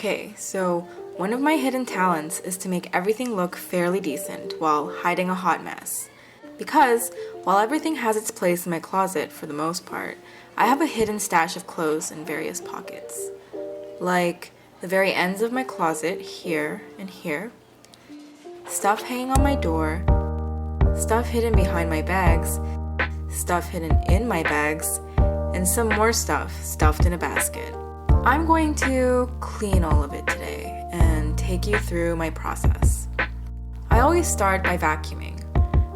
Okay, so one of my hidden talents is to make everything look fairly decent while hiding a hot mess. Because while everything has its place in my closet for the most part, I have a hidden stash of clothes in various pockets. Like the very ends of my closet, here and here, stuff hanging on my door, stuff hidden behind my bags, stuff hidden in my bags, and some more stuff stuffed in a basket. I'm going to clean all of it today and take you through my process. I always start by vacuuming.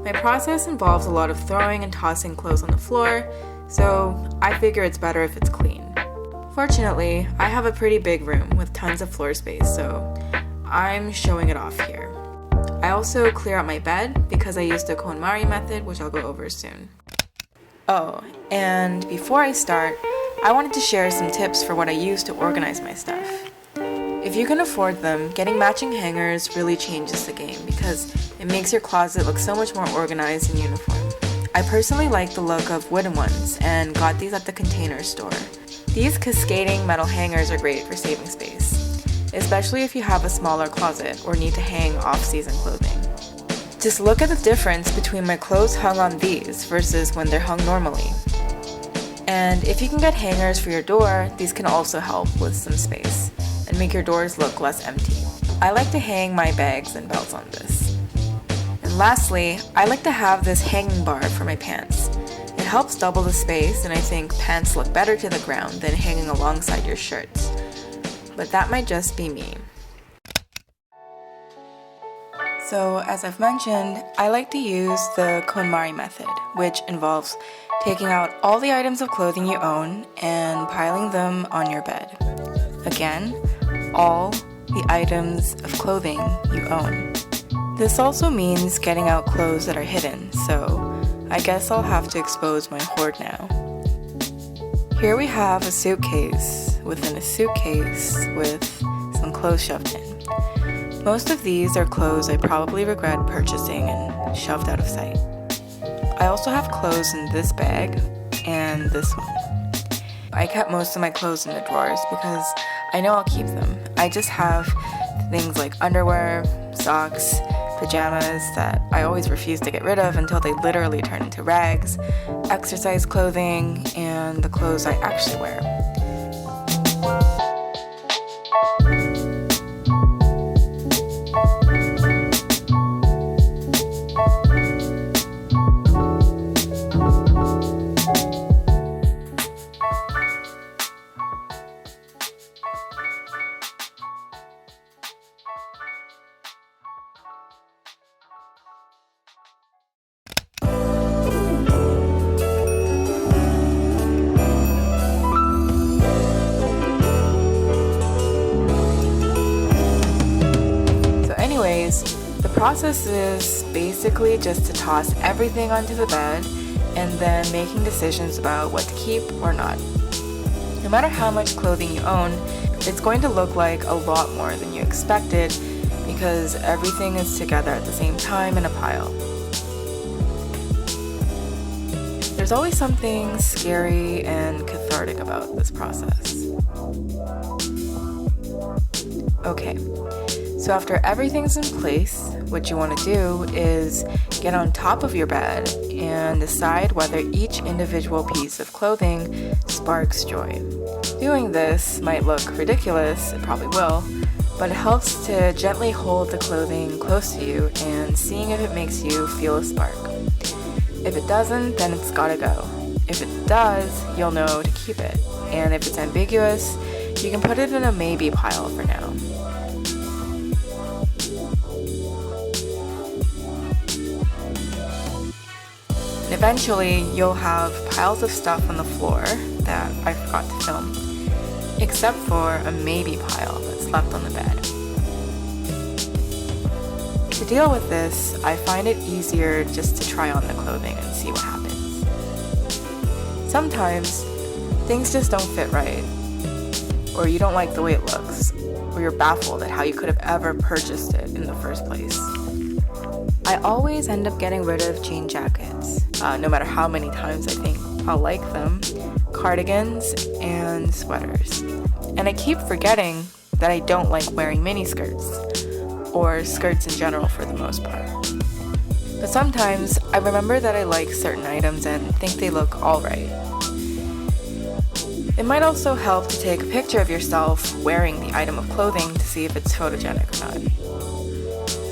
My process involves a lot of throwing and tossing clothes on the floor, so I figure it's better if it's clean. Fortunately, I have a pretty big room with tons of floor space, so I'm showing it off here. I also clear out my bed because I use the konmari method, which I'll go over soon. Oh, and before I start, I wanted to share some tips for what I use to organize my stuff. If you can afford them, getting matching hangers really changes the game because it makes your closet look so much more organized and uniform. I personally like the look of wooden ones and got these at the Container store. These cascading metal hangers are great for saving space, especially if you have a smaller closet or need to hang off-season clothing. Just look at the difference between my clothes hung on these versus when they're hung normally. And if you can get hangers for your door, these can also help with some space and make your doors look less empty. I like to hang my bags and belts on this. And lastly, I like to have this hanging bar for my pants. It helps double the space, and I think pants look better to the ground than hanging alongside your shirts. But that might just be me. So, as I've mentioned, I like to use the konmari method, which involves taking out all the items of clothing you own and piling them on your bed. Again, all the items of clothing you own. This also means getting out clothes that are hidden, so I guess I'll have to expose my hoard now. Here we have a suitcase within a suitcase with some clothes shoved in. Most of these are clothes I probably regret purchasing and shoved out of sight. I also have clothes in this bag and this one. I kept most of my clothes in the drawers because I know I'll keep them. I just have things like underwear, socks, pajamas that I always refuse to get rid of until they literally turn into rags, exercise clothing, and the clothes I actually wear. The process is basically just to toss everything onto the bed and then making decisions about what to keep or not. No matter how much clothing you own, it's going to look like a lot more than you expected because everything is together at the same time in a pile. There's always something scary and cathartic about this process. Okay. So after everything's in place, what you want to do is get on top of your bed and decide whether each individual piece of clothing sparks joy. Doing this might look ridiculous, it probably will, but it helps to gently hold the clothing close to you and seeing if it makes you feel a spark. If it doesn't, then it's gotta go. If it does, you'll know to keep it. And if it's ambiguous, you can put it in a maybe pile for now. And eventually, you'll have piles of stuff on the floor that I forgot to film, except for a maybe pile that's left on the bed. To deal with this, I find it easier just to try on the clothing and see what happens. Sometimes, things just don't fit right, or you don't like the way it looks, or you're baffled at how you could have ever purchased it in the first place. I always end up getting rid of jean jackets, no matter how many times I think I'll like them, cardigans, and sweaters. And I keep forgetting that I don't like wearing miniskirts, or skirts in general for the most part. But sometimes I remember that I like certain items and think they look alright. It might also help to take a picture of yourself wearing the item of clothing to see if it's photogenic or not.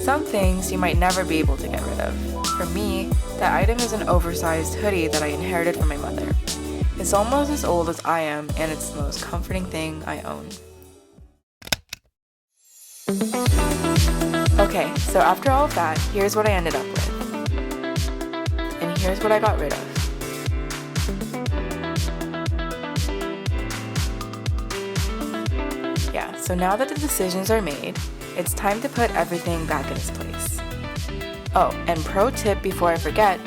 Some things you might never be able to get rid of. For me, that item is an oversized hoodie that I inherited from my mother. It's almost as old as I am, and it's the most comforting thing I own. Okay, so after all of that, here's what I ended up with. And here's what I got rid of. Yeah, so now that the decisions are made, it's time to put everything back in its place. Oh, and pro tip before I forget,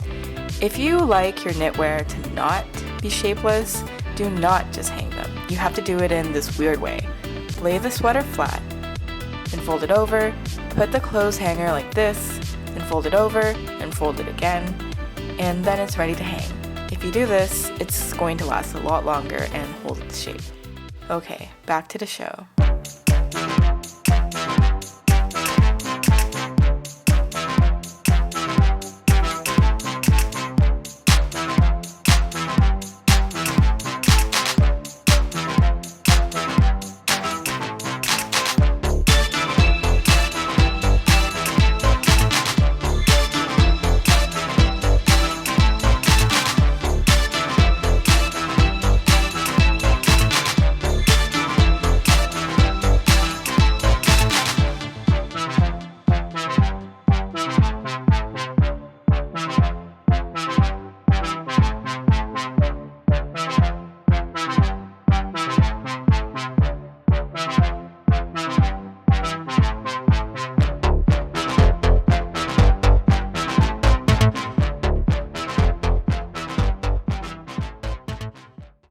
if you like your knitwear to not be shapeless, do not just hang them. You have to do it in this weird way. Lay the sweater flat, and fold it over, put the clothes hanger like this, and fold it over, and fold it again, and then it's ready to hang. If you do this, it's going to last a lot longer and hold its shape. Okay, back to the show.